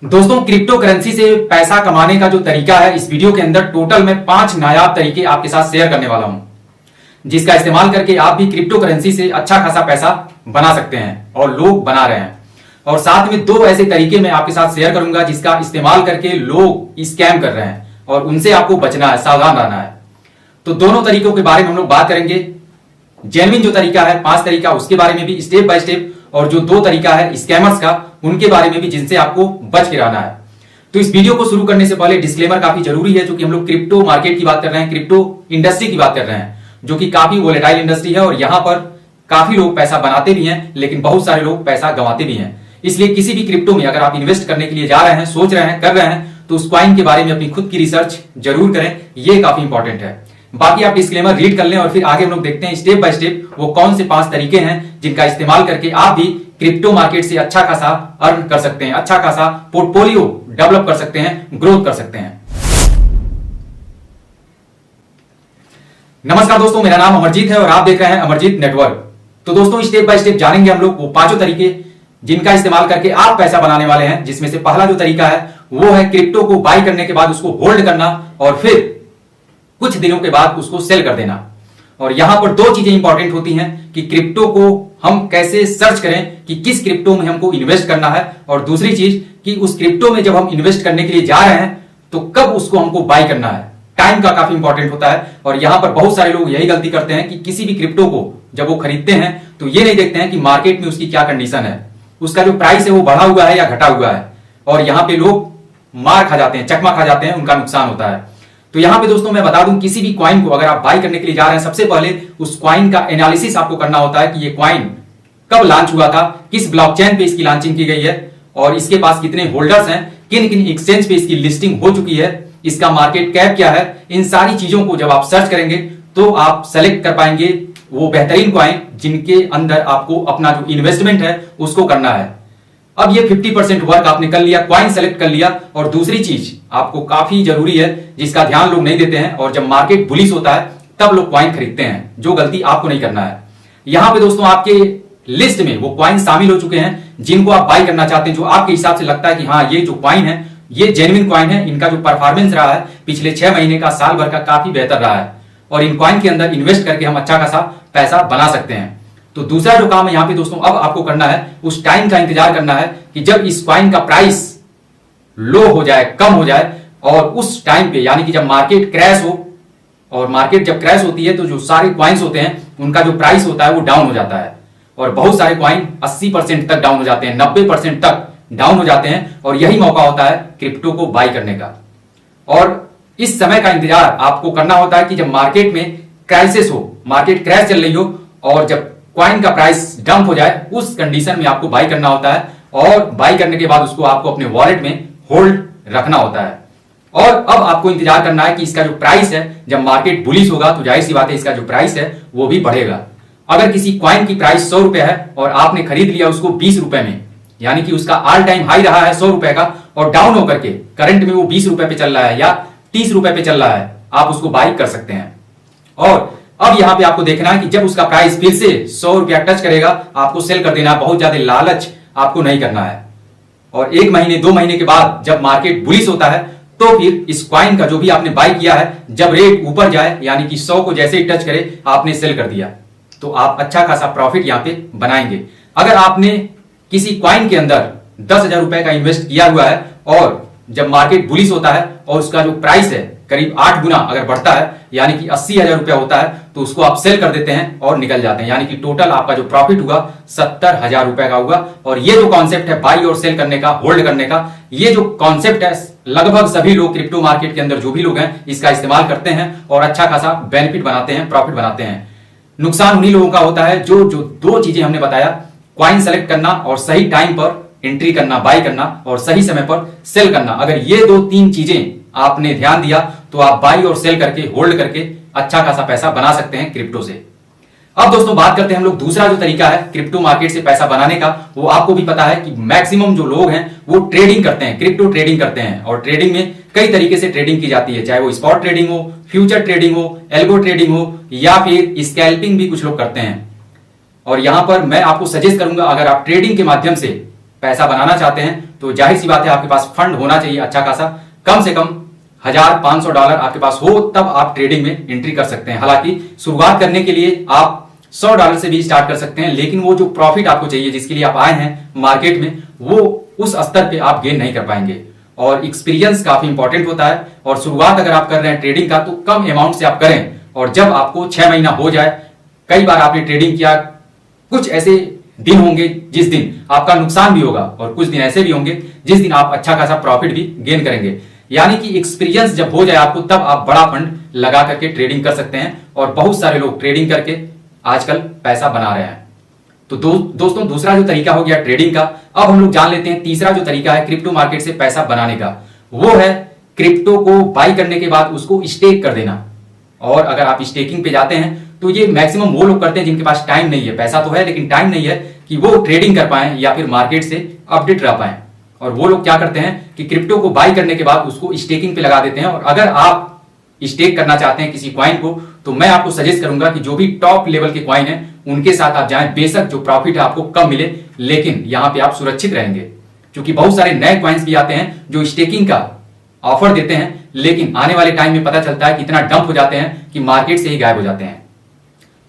दोस्तों, crypto currency से पैसा कमाने का जो तरीका है, इस वीडियो के अंदर टोटल मैं 5 नायाब तरीके आपके साथ शेयर करने वाला हूं, जिसका इस्तेमाल करके आप भी क्रिप्टो करेंसी से अच्छा खासा पैसा बना सकते हैं और लोग बना रहे हैं। और साथ में 2 ऐसे तरीके मैं आपके साथ शेयर करूंगा जिसका इस्तेमाल करके लोग स्कैम कर रहे हैं और उनसे आपको बचना है, सावधान रहना है। तो दोनों तरीकों के बारे में हम लोग बात करेंगे। जेन्युइन जो तरीका है 5 तरीका, उसके बारे में भी स्टेप बाय स्टेप, और जो 2 तरीका है स्कैमर्स का, उनके बारे में भी, जिनसे आपको बच के रहना है। तो इस वीडियो को शुरू करने से पहले डिस्क्लेमर काफी जरूरी है, क्योंकि हम लोग क्रिप्टो मार्केट की बात कर रहे हैं, क्रिप्टो इंडस्ट्री की बात कर रहे हैं, जो कि काफी वोलेटाइल इंडस्ट्री है और यहां पर काफी लोग पैसा बनाते भी हैं, लेकिन बहुत सारे लोग पैसा गंवाते भी हैं। इसलिए किसी भी क्रिप्टो में अगर आप इन्वेस्ट करने के लिए जा रहे हैं, सोच रहे हैं, कर रहे हैं, तो उस कॉइन के बारे में अपनी खुद की रिसर्च जरूर करें, यह काफी इंपॉर्टेंट है। बाकी आप डिस्क्लेमर रीड कर लें और फिर आगे हम लोग देखते हैं स्टेप बाय स्टेप वो कौन से 5 तरीके हैं जिनका इस्तेमाल करके आप भी क्रिप्टो मार्केट से अच्छा खासा अर्न कर सकते हैं, अच्छा खासा पोर्टफोलियो डेवलप कर सकते हैं, ग्रोथ कर सकते हैं। नमस्कार दोस्तों, मेरा नाम अमरजीत है और आप देख रहे हैं अमरजीत नेटवर्क। तो दोस्तों, स्टेप बाय स्टेप जानेंगे हम लोग वो 5 तरीके जिनका इस्तेमाल करके आप पैसा बनाने वाले हैं। जिसमें से पहला जो तरीका है वो है क्रिप्टो को बाय करने के बाद उसको होल्ड करना और फिर कुछ दिनों के बाद उसको सेल कर देना। और यहां पर 2 चीजें इंपॉर्टेंट होती हैं कि क्रिप्टो को हम कैसे सर्च करें कि किस क्रिप्टो में हमको इन्वेस्ट करना है, और दूसरी चीज कि उस क्रिप्टो में जब हम इन्वेस्ट करने के लिए जा रहे हैं तो कब उसको हमको बाय करना है। टाइम का काफी इंपॉर्टेंट होता है। और यहां पर बहुत सारे लोग यही गलती करते हैं कि किसी भी क्रिप्टो को जब वो खरीदते हैं तो ये नहीं देखते हैं कि मार्केट में उसकी क्या कंडीशन है, उसका जो प्राइस है वो बढ़ा हुआ है या घटा हुआ है। और यहां पे लोग मार खा जाते हैं, चकमा खा जाते हैं, उनका नुकसान होता है। तो यहां पे दोस्तों मैं बता दूं, किसी भी कॉइन को अगर आप बाय करने के लिए जा रहे हैं, सबसे पहले उस कॉइन का एनालिसिस आपको करना होता है कि ये कॉइन कब लॉन्च हुआ था, किस ब्लॉकचेन पे इसकी लॉन्चिंग की गई है, और इसके पास कितने होल्डर्स हैं, किन किन एक्सचेंज पे इसकी लिस्टिंग हो चुकी है, इसका मार्केट कैप क्या है। इन सारी चीजों को जब आप सर्च करेंगे तो आप सेलेक्ट कर पाएंगे वो बेहतरीन कॉइन जिनके अंदर आपको अपना जो इन्वेस्टमेंट है उसको करना है। अब ये 50% वर्क आपने कर लिया, कॉइन सेलेक्ट कर लिया। और दूसरी चीज आपको काफी जरूरी है जिसका ध्यान लोग नहीं देते हैं, और जब मार्केट बुलिश होता है तब लोग कॉइन खरीदते हैं, जो गलती आपको नहीं करना है। यहां पे दोस्तों आपके लिस्ट में वो कॉइन शामिल हो चुके हैं जिनको आप बाय करना चाहते हैं, जो आपके हिसाब से लगता है कि हाँ ये जो कॉइन है ये जेन्युइन कॉइन है, इनका जो परफॉर्मेंस रहा है पिछले 6 महीने का, साल भर का, काफी बेहतर रहा है, और इन कॉइन के अंदर इन्वेस्ट करके हम अच्छा खासा पैसा बना सकते हैं। तो दूसरा जो काम है यहां पे दोस्तों अब आपको करना है, उस टाइम का इंतजार करना है कि जब इस कॉइन का प्राइस लो हो जाए, कम हो जाए, और उस टाइम पे यानी कि जब मार्केट क्रैश हो, और मार्केट जब क्रैश होती है तो जो सारे कॉइन्स होते हैं उनका जो प्राइस होता है वो डाउन हो जाता है, और बहुत सारे कॉइन 80% तक डाउन हो जाते हैं, 90% तक डाउन हो जाते हैं, और यही मौका होता है क्रिप्टो को बाय करने का। और इस समय का इंतजार आपको करना होता है कि जब मार्केट में क्राइसिस हो, मार्केट क्रैश चल रही हो, और जब कॉइन का प्राइस डंप हो जाए, उस कंडीशन में आपको बाय करना होता है, और बाय करने के बाद उसको आपको अपने वॉलेट में होल्ड रखना होता है। और अब आपको इंतजार करना है कि इसका जो प्राइस है, जब मार्केट बुलिश होगा तो जाहिर सी बात है इसका जो प्राइस है वो भी बढ़ेगा। अगर किसी कॉइन की प्राइस 100 रुपए है और आपने खरीद लिया उसको 20 रुपए में, यानी कि उसका ऑल टाइम हाई रहा है 100 रुपए का, और डाउन होकर के करंट में वो 20 रुपए पे चल रहा है या 30 रुपए पे चल रहा है, आप उसको बाय कर सकते हैं। और अब यहां पे आपको देखना है कि जब उसका प्राइस फिर से 100 रुपया टच करेगा, आपको सेल कर देना है। बहुत ज्यादा लालच आपको नहीं करना है। और 1 महीने 2 महीने के बाद जब मार्केट बुलिश होता है तो फिर इस कॉइन का जो भी आपने बाय किया है, जब रेट ऊपर जाए, यानी कि 100 को जैसे ही टच करे आपने सेल कर दिया, तो आप अच्छा खासा प्रॉफिट यहां पे बनाएंगे। अगर आपने किसी कॉइन के अंदर 10,000 रुपए का इन्वेस्ट किया हुआ है, और जब मार्केट बुलिश होता है और उसका जो प्राइस है करीब 8 गुना अगर बढ़ता है, यानी कि 80,000 रुपया होता है, तो उसको आप सेल कर देते हैं और निकल जाते हैं, यानी कि टोटल आपका जो प्रॉफिट हुआ 70,000 रुपए का हुआ। और ये जो कॉन्सेप्ट है बाई और सेल करने का, होल्ड करने का, ये जो कॉन्सेप्ट है लगभग सभी लोग क्रिप्टो मार्केट के अंदर जो भी लोग हैं इसका इस्तेमाल करते हैं और अच्छा खासा बेनिफिट बनाते हैं, प्रॉफिट बनाते हैं। नुकसान उन्हीं लोगों का होता है जो 2 चीजें हमने बताया, कॉइन सेलेक्ट करना और सही टाइम पर एंट्री करना, बाय करना, और सही समय पर सेल करना। अगर ये 2-3 चीजें आपने ध्यान दिया तो आप बाई और सेल करके, होल्ड करके अच्छा खासा पैसा बना सकते हैं क्रिप्टो से। अब दोस्तों बात करते हैं हम लोग दूसरा जो तरीका है क्रिप्टो मार्केट से पैसा बनाने का। वो आपको भी पता है कि मैक्सिमम जो लोग हैं वो ट्रेडिंग करते हैं, क्रिप्टो ट्रेडिंग करते हैं, और ट्रेडिंग में कई तरीके से ट्रेडिंग की जाती है, चाहे वो स्पॉट ट्रेडिंग हो, फ्यूचर ट्रेडिंग हो, एल्गो ट्रेडिंग हो, या फिर स्कैल्पिंग भी कुछ लोग करते हैं। और यहां पर मैं आपको सजेस्ट करूंगा, अगर आप ट्रेडिंग के माध्यम से पैसा बनाना चाहते हैं तो जाहिर सी बात है आपके पास फंड होना चाहिए अच्छा खासा, कम से कम $1500 आपके पास हो तब आप ट्रेडिंग में एंट्री कर सकते हैं। हालांकि शुरुआत करने के लिए आप $100 से भी स्टार्ट कर सकते हैं, लेकिन वो जो प्रॉफिट आपको चाहिए जिसके लिए आप आए हैं मार्केट में, वो उस स्तर पे आप गेन नहीं कर पाएंगे। और एक्सपीरियंस काफी इंपॉर्टेंट होता है, और शुरुआत अगर आप कर रहे हैं ट्रेडिंग का तो कम अमाउंट से आप करें, और जब आपको 6 महीना हो जाए, कई बार आपने ट्रेडिंग किया, कुछ ऐसे दिन होंगे जिस दिन आपका नुकसान भी होगा और कुछ दिन ऐसे भी होंगे जिस दिन आप अच्छा खासा प्रॉफिट भी गेन करेंगे। यानी कि एक्सपीरियंस जब हो जाए आपको तब आप बड़ा फंड लगा करके ट्रेडिंग कर सकते हैं, और बहुत सारे लोग ट्रेडिंग करके आजकल पैसा बना रहे हैं। तो दोस्तों दूसरा जो तरीका हो गया ट्रेडिंग का, अब हम लोग जान लेते हैं तीसरा जो तरीका है क्रिप्टो मार्केट से पैसा बनाने का, वो है क्रिप्टो को बाई करने के बाद उसको स्टेक कर देना। और अगर आप स्टेकिंग पे जाते हैं तो ये मैक्सिमम वो लोग करते हैं जिनके पास टाइम नहीं है, पैसा तो है लेकिन टाइम नहीं है कि वो ट्रेडिंग कर पाए या फिर मार्केट से अपडेट रह पाए। और वो लोग क्या करते हैं कि क्रिप्टो को बाई करने के बाद उसको स्टेकिंग पे लगा देते हैं। और अगर आप स्टेक करना चाहते हैं किसी क्वाइन को, तो मैं आपको सजेस्ट करूंगा कि जो भी टॉप लेवल के क्वाइन है उनके साथ आप जाएं। बेशक जो प्रॉफिट है आपको कम मिले, लेकिन यहां पे आप सुरक्षित रहेंगे, क्योंकि बहुत सारे नए क्वाइंस भी आते हैं जो स्टेकिंग का ऑफर देते हैं, लेकिन आने वाले टाइम में पता चलता है कि इतना डंप हो जाते हैं कि मार्केट से ही गायब हो जाते हैं।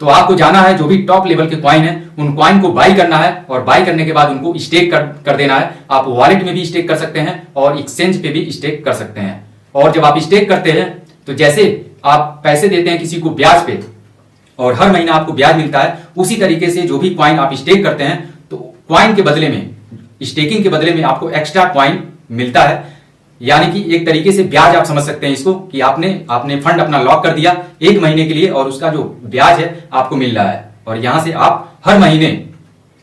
तो आपको जाना है, जो भी टॉप लेवल के क्वाइन है उन क्वाइन को बाई करना है, और बाई करने के बाद उनको स्टेक कर देना है। आप वॉलेट में भी स्टेक कर सकते हैं और एक्सचेंज पे भी स्टेक कर सकते हैं। और जब आप स्टेक करते हैं तो जैसे आप पैसे देते हैं किसी को ब्याज पे और हर महीना आपको ब्याज मिलता है, उसी तरीके से जो भी क्वाइन आप स्टेक करते हैं तो क्वाइन के बदले में, स्टेकिंग के बदले में आपको एक्स्ट्रा क्वाइन मिलता है। यानी कि एक तरीके से ब्याज आप समझ सकते हैं इसको, कि आपने फंड अपना लॉक कर दिया 1 महीने के लिए और उसका जो ब्याज है आपको मिल रहा है, और यहां से आप हर महीने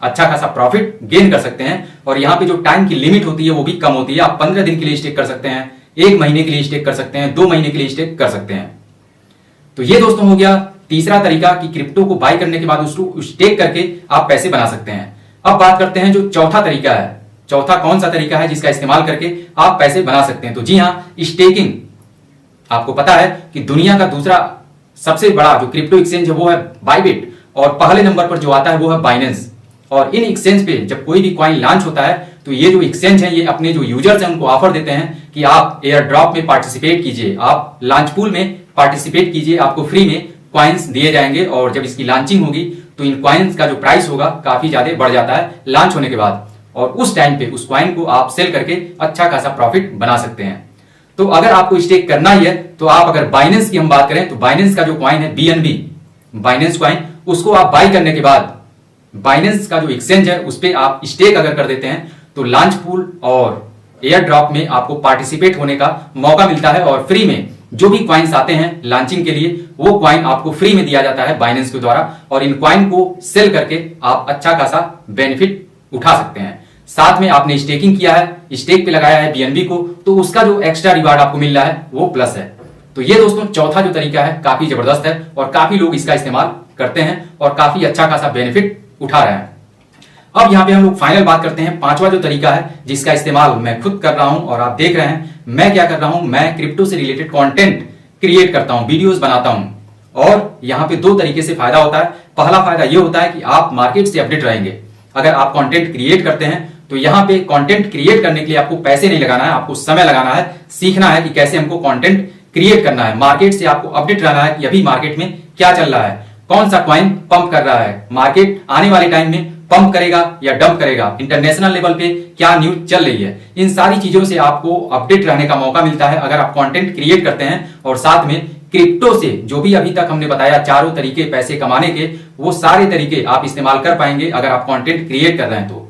अच्छा खासा प्रॉफिट गेन कर सकते हैं। और यहां पे जो टाइम की लिमिट होती है वो भी कम होती है। आप 15 दिन के लिए स्टेक कर सकते हैं, 1 महीने के लिए स्टेक कर सकते हैं, 2 महीने के लिए स्टेक कर सकते हैं। तो ये दोस्तों हो गया तीसरा तरीका कि क्रिप्टो को बाई करने के बाद उसको स्टेक करके आप पैसे बना सकते हैं। अब बात करते हैं जो चौथा तरीका है। चौथा कौन सा तरीका है जिसका इस्तेमाल करके आप पैसे बना सकते हैं? तो जी हां, स्टेकिंग। आपको पता है कि दुनिया का दूसरा सबसे बड़ा जो क्रिप्टो एक्सचेंज है वो है बाइबिट, और पहले नंबर पर जो आता है वो है बाइनेंस। और इन एक्सचेंज पे जब कोई भी कॉइन लॉन्च होता है तो ये जो एक्सचेंज है ये अपने जो यूजर्स हैं उनको ऑफर देते हैं कि आप एयर ड्रॉप में पार्टिसिपेट कीजिए, आप लॉन्च पूल में पार्टिसिपेट कीजिए, आपको फ्री में कॉइन्स दिए जाएंगे। और जब इसकी लॉन्चिंग होगी तो इन कॉइन्स का जो प्राइस होगा काफी ज्यादा बढ़ जाता है लॉन्च होने के बाद, और उस टाइम पे उस कॉइन को आप सेल करके अच्छा खासा प्रॉफिट बना सकते हैं। तो अगर आपको स्टेक करना ही है तो आप, अगर बाइनेंस की हम बात करें तो बाइनेंस का जो कॉइन है BNB, बाइनेंस कॉइन, उसको आप बाई करने के बाद बाइनेंस का जो एक्सचेंज है उस पर आप स्टेक अगर कर देते हैं तो लॉन्च पूल और एयर ड्रॉप में आपको पार्टिसिपेट होने का मौका मिलता है, और फ्री में जो भी क्वाइंस आते हैं लॉन्चिंग के लिए वो क्वाइन आपको फ्री में दिया जाता है बाइनेंस के द्वारा, और इन क्वाइन को सेल करके आप अच्छा खासा बेनिफिट उठा सकते हैं। साथ में आपने स्टेकिंग किया है, स्टेक पे लगाया है BNB को, तो उसका जो एक्स्ट्रा रिवार्ड आपको मिल रहा है वो प्लस है। तो ये दोस्तों चौथा जो तरीका है काफी जबरदस्त है, और काफी लोग इसका इस्तेमाल करते हैं और काफी अच्छा खासा बेनिफिट उठा रहे हैं। अब यहाँ पे हम लोग फाइनल बात करते हैं पांचवा जो तरीका है जिसका इस्तेमाल मैं खुद कर रहा हूं, और आप देख रहे हैं मैं क्या कर रहा हूं। मैं क्रिप्टो से रिलेटेड कंटेंट क्रिएट करता हूं, वीडियोस बनाता हूं, और यहाँ पे 2 तरीके से फायदा होता है। पहला फायदा ये होता है कि आप मार्केट से अपडेट रहेंगे। अगर आप कंटेंट क्रिएट करते हैं तो यहाँ पे कंटेंट क्रिएट करने के लिए आपको पैसे नहीं लगाना है, आपको समय लगाना है, सीखना है कि कैसे हमको कंटेंट क्रिएट करना है। मार्केट से आपको अपडेट रहना है कि अभी मार्केट में क्या चल रहा है, कौन सा कॉइन पंप कर रहा है, मार्केट आने वाले टाइम में पंप करेगा या डंप करेगा, इंटरनेशनल लेवल पे क्या न्यूज चल रही है। इन सारी चीजों से आपको अपडेट रहने का मौका मिलता है अगर आप कंटेंट क्रिएट करते हैं। और साथ में क्रिप्टो से जो भी अभी तक हमने बताया चारों तरीके पैसे कमाने के, वो सारे तरीके आप इस्तेमाल कर पाएंगे अगर आप कंटेंट क्रिएट कर रहे हैं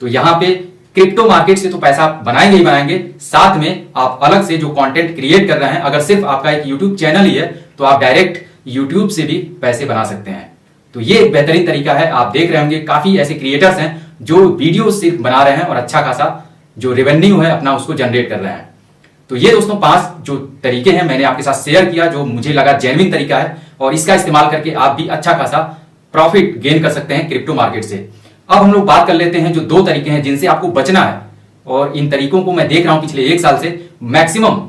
तो यहाँ पे क्रिप्टो मार्केट से तो पैसा बनाएंगे ही बनाएंगे, साथ में आप अलग से जो कंटेंट क्रिएट कर रहे हैं, अगर सिर्फ आपका एक यूट्यूब चैनल ही है तो आप डायरेक्ट यूट्यूब से भी पैसे बना सकते हैं। तो ये एक बेहतरीन तरीका है। आप देख रहे होंगे काफी ऐसे क्रिएटर्स हैं जो वीडियो सिर्फ बना रहे हैं और अच्छा खासा जो रेवेन्यू है अपना उसको जनरेट कर रहे हैं। तो ये दोस्तों 5 जो तरीके हैं मैंने आपके साथ शेयर किया, जो मुझे लगा जेन्युइन तरीका है, और इसका इस्तेमाल करके आप भी अच्छा खासा प्रॉफिट गेन कर सकते हैं क्रिप्टो मार्केट से। अब हम लोग बात कर लेते हैं जो 2 तरीके हैं जिनसे आपको बचना है, और इन तरीकों को मैं देख रहा हूं पिछले 1 साल से। मैक्सिमम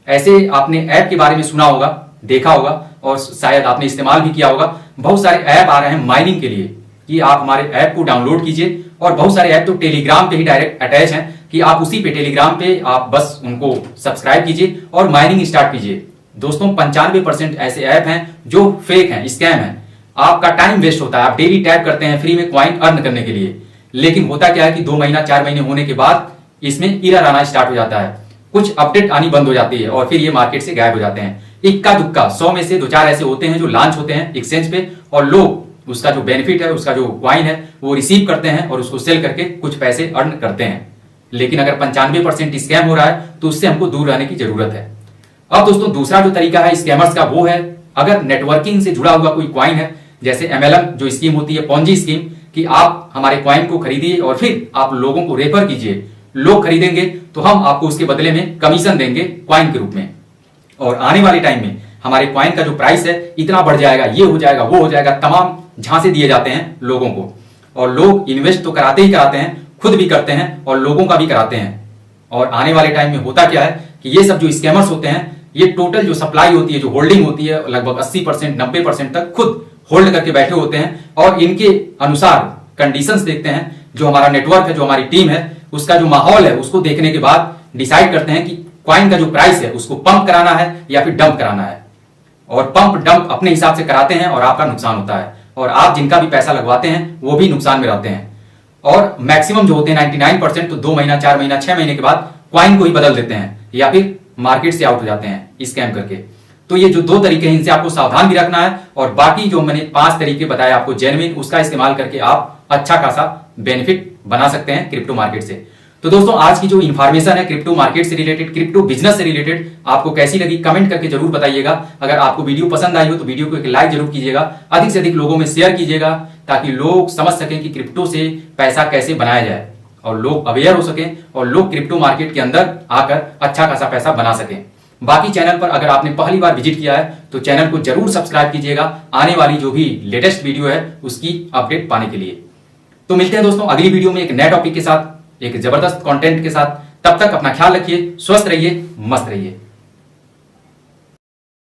ऐसे आपने ऐप के बारे में सुना होगा, देखा होगा, और शायद आपने इस्तेमाल भी किया होगा। बहुत सारे ऐप आ रहे हैं माइनिंग के लिए कि आप हमारे ऐप को डाउनलोड कीजिए और बहुत सारे ऐप तो टेलीग्राम पे ही डायरेक्ट अटैच हैं कि आप उसी पे टेलीग्राम पे आप बस उनको सब्सक्राइब कीजिए और माइनिंग स्टार्ट कीजिए। दोस्तों 95% ऐसे ऐप हैं जो फेक हैं, स्कैम हैं। आपका टाइम वेस्ट होता है, आप डेली टैप करते हैं फ्री में कॉइन अर्न करने के लिए, लेकिन होता क्या है कि 2 महीना 4 महीने होने के बाद इसमें एरर आना स्टार्ट हो जाता है, कुछ अपडेट आनी बंद हो जाती है और फिर ये मार्केट से गायब हो जाते हैं। इक्का दुक्का 100 में से 2-4 ऐसे होते हैं जो लॉन्च होते हैं एक्सचेंज पे और लोग उसका जो बेनिफिट है, उसका जो कॉइन है वो रिसीव करते हैं और उसको सेल करके कुछ पैसे अर्न करते हैं। लेकिन अगर 95% स्कैम हो रहा है तो उससे हमको दूर रहने की जरूरत है। अब दोस्तों दूसरा जो तरीका है स्कैमर्स का वो है, अगर नेटवर्किंग से जुड़ा हुआ कोई कॉइन है, जैसे MLM जो स्कीम होती है, पॉन्जी स्कीम, कि आप हमारे कॉइन को खरीदिए और फिर आप लोगों को रेफर कीजिए, लोग खरीदेंगे तो हम आपको उसके बदले में कमीशन देंगे कॉइन के रूप में, और आने वाले टाइम में हमारे कॉइन का जो प्राइस है इतना बढ़ जाएगा, ये हो जाएगा, वो हो जाएगा, तमाम झांसे दिए जाते हैं लोगों को। और लोग इन्वेस्ट तो कराते ही कराते हैं, खुद भी करते हैं और लोगों का भी कराते हैं। और आने वाले टाइम में होता क्या है कि ये सब जो स्कैमर्स होते हैं, ये टोटल जो सप्लाई होती है, जो होल्डिंग होती है, लगभग 80% 90% तक खुद होल्ड करके बैठे होते हैं और इनके अनुसार कंडीशंस देखते हैं। जो हमारा नेटवर्क है, जो हमारी टीम है, उसका जो माहौल है, उसको देखने के बाद डिसाइड करते हैं कि कॉइन का जो प्राइस है उसको पंप कराना है या फिर डंप कराना है। और पंप डंप अपने हिसाब से कराते हैं और आपका नुकसान होता है, और आप जिनका भी पैसा लगवाते हैं वो भी नुकसान में रहते हैं। और मैक्सिमम जो होते हैं 99% तो 2 महीना 4 महीना 6 महीने के बाद कॉइन को ही बदल देते हैं या फिर मार्केट से आउट हो जाते हैं स्कैम करके। तो ये जो 2 तरीके हैं इनसे आपको सावधान भी रखना है, और बाकी जो मैंने 5 तरीके बताए आपको जेन्युइन, उसका इस्तेमाल करके आप अच्छा खासा बेनिफिट बना सकते हैं क्रिप्टो मार्केट से। तो दोस्तों आज की जो इन्फॉर्मेशन है क्रिप्टो मार्केट से रिलेटेड, क्रिप्टो बिजनेस से रिलेटेड, आपको कैसी लगी कमेंट करके जरूर बताइएगा। अगर आपको वीडियो पसंद आई हो तो वीडियो को एक लाइक जरूर कीजिएगा, अधिक से अधिक लोगों में शेयर कीजिएगा ताकि लोग समझ सकें कि क्रिप्टो से पैसा कैसे बनाया जाए और लोग अवेयर हो सकें और लोग क्रिप्टो मार्केट के अंदर आकर अच्छा खासा पैसा बना सकें। बाकी चैनल पर अगर आपने पहली बार विजिट किया है तो चैनल को जरूर सब्सक्राइब कीजिएगा आने वाली जो भी लेटेस्ट वीडियो है उसकी अपडेट पाने के लिए। तो मिलते हैं दोस्तों अगली वीडियो में एक नए टॉपिक के साथ, एक जबरदस्त कंटेंट के साथ। तब तक अपना ख्याल रखिए, स्वस्थ रहिए, मस्त रहिए।